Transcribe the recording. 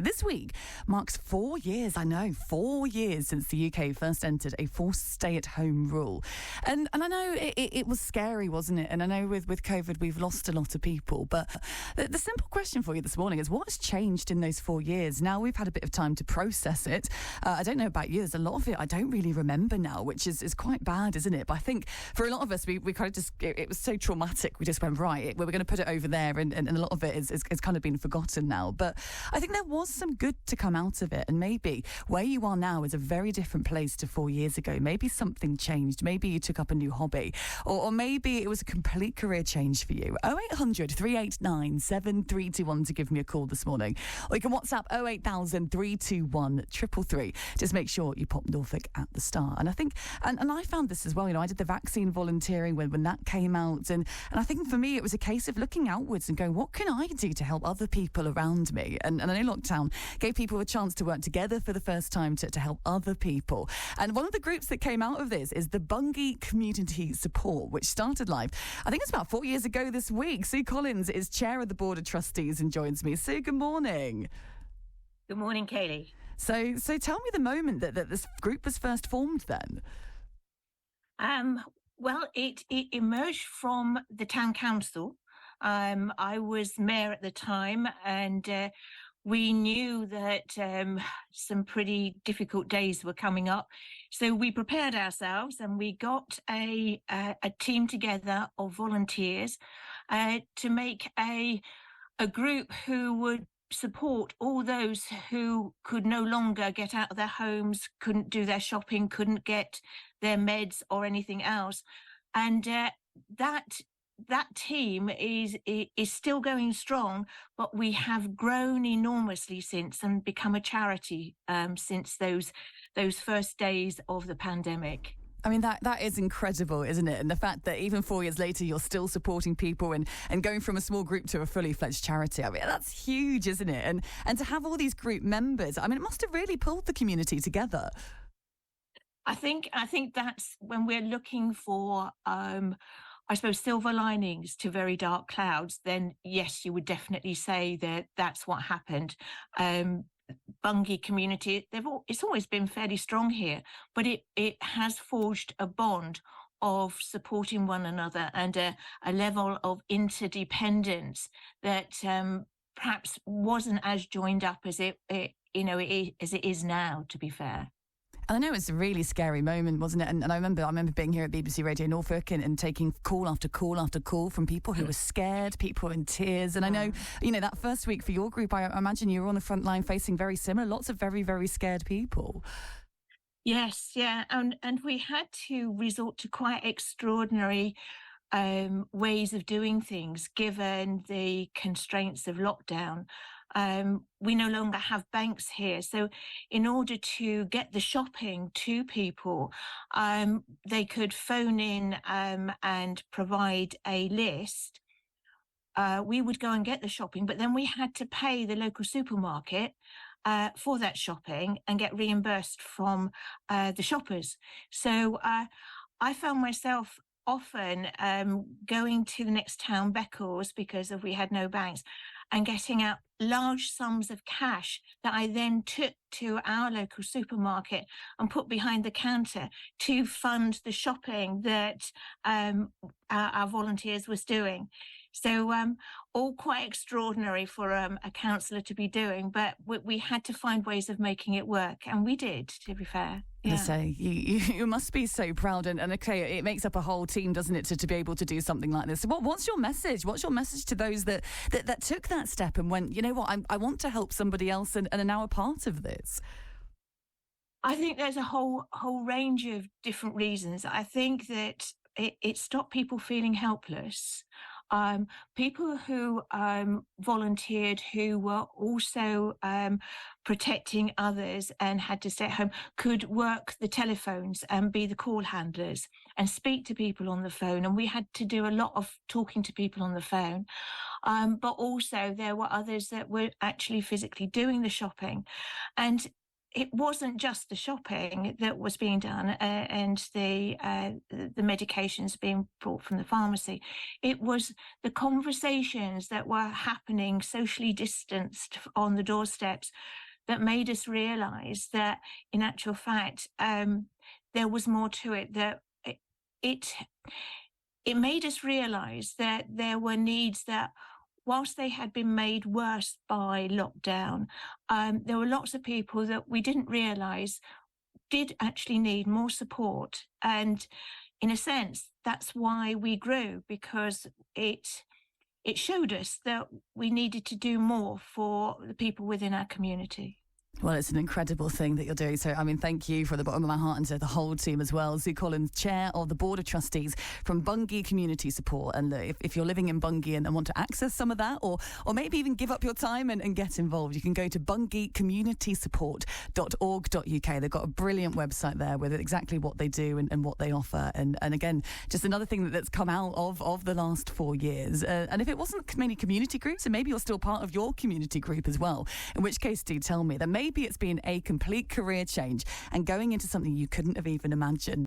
This week marks 4 years, 4 years since the UK first entered a forced stay-at-home rule. And I know it was scary, wasn't it? And I know with COVID we've lost a lot of people. But the simple question for you this morning is, what has changed in those 4 years? Now we've had a bit of time to process it. I don't know about you, there's a lot of it I don't really remember now, which is quite bad, isn't it? But I think for a lot of us, we kind of just, it was so traumatic, we just went, right, we're going to put it over there, and a lot of it is kind of been forgotten now. But I think there was some good to come out of it, and maybe where you are now is a very different place to 4 years ago. Maybe something changed, maybe you took up a new hobby, or maybe it was a complete career change for you. 0800 389 7321 to give me a call this morning, or you can WhatsApp 08000 321 333. Just make sure you pop Norfolk at the start. And I think, and I found this as well, I did the vaccine volunteering when that came out, and I think for me it was a case of looking outwards and going, what can I do to help other people around me? And I know lockdown gave people a chance to work together for the first time to help other people. And one of the groups that came out of this is the Bungay Community Support, which started live, I think it's about 4 years ago this week. Sue Collins is chair of the Board of Trustees and joins me. Sue, good morning. Good morning, Kayleigh. So tell me the moment that this group was first formed then. Well, it emerged from the town council. I was mayor at the time, and we knew that some pretty difficult days were coming up. So we prepared ourselves, and we got a team together of volunteers to make a group who would support all those who could no longer get out of their homes, couldn't do their shopping, couldn't get their meds or anything else. And that team is still going strong, but we have grown enormously since and become a charity since those first days of the pandemic. I mean, that is incredible, isn't it? And the fact that even 4 years later, you're still supporting people and going from a small group to a fully fledged charity. I mean, that's huge, isn't it? And to have all these group members, I mean, it must have really pulled the community together. I think that's when we're looking for, I suppose, silver linings to very dark clouds, then yes, you would definitely say that that's what happened. Bungay Community, it's always been fairly strong here, but it has forged a bond of supporting one another and a level of interdependence that perhaps wasn't as joined up as it is now, to be fair. And I know it's a really scary moment, wasn't it? And I remember being here at BBC Radio Norfolk and taking call after call after call from people who were scared, people in tears. And I know, that first week for your group, I imagine you were on the front line facing very similar, lots of very, very scared people. Yes, yeah. And we had to resort to quite extraordinary ways of doing things, given the constraints of lockdown. We no longer have banks here. So in order to get the shopping to people, they could phone in and provide a list. We would go and get the shopping, but then we had to pay the local supermarket for that shopping and get reimbursed from the shoppers. So I found myself often going to the next town, Beccles, because we had no banks, and getting out large sums of cash that I then took to our local supermarket and put behind the counter to fund the shopping that our volunteers was doing. So all quite extraordinary for a councillor to be doing, but we had to find ways of making it work, and we did, to be fair. Yeah. So you must be so proud, and okay, it makes up a whole team, doesn't it, to be able to do something like this. So what's your message? What's your message to those that took that step and went, you know what, I want to help somebody else and are now a part of this? I think there's a whole range of different reasons. I think that it stopped people feeling helpless. People who volunteered, who were also protecting others and had to stay at home, could work the telephones and be the call handlers and speak to people on the phone. And we had to do a lot of talking to people on the phone. But also there were others that were actually physically doing the shopping. And it wasn't just the shopping that was being done and the medications being brought from the pharmacy. It was the conversations that were happening socially distanced on the doorsteps that made us realise that, in actual fact, there was more to it. That it made us realise that there were needs that, whilst they had been made worse by lockdown, there were lots of people that we didn't realise did actually need more support. And in a sense, that's why we grew, because it showed us that we needed to do more for the people within our community. Well, it's an incredible thing that you're doing. So, I mean, thank you from the bottom of my heart and to the whole team as well. Sue Collins, Chair of the Board of Trustees from Bungay Community Support. And if you're living in Bungay and want to access some of that, or maybe even give up your time and get involved, you can go to bungaycommunitysupport.org.uk. They've got a brilliant website there with exactly what they do and what they offer. And again, just another thing that's come out of the last 4 years. And if it wasn't many community groups, and maybe you're still part of your community group as well, in which case do tell me that maybe it's been a complete career change and going into something you couldn't have even imagined.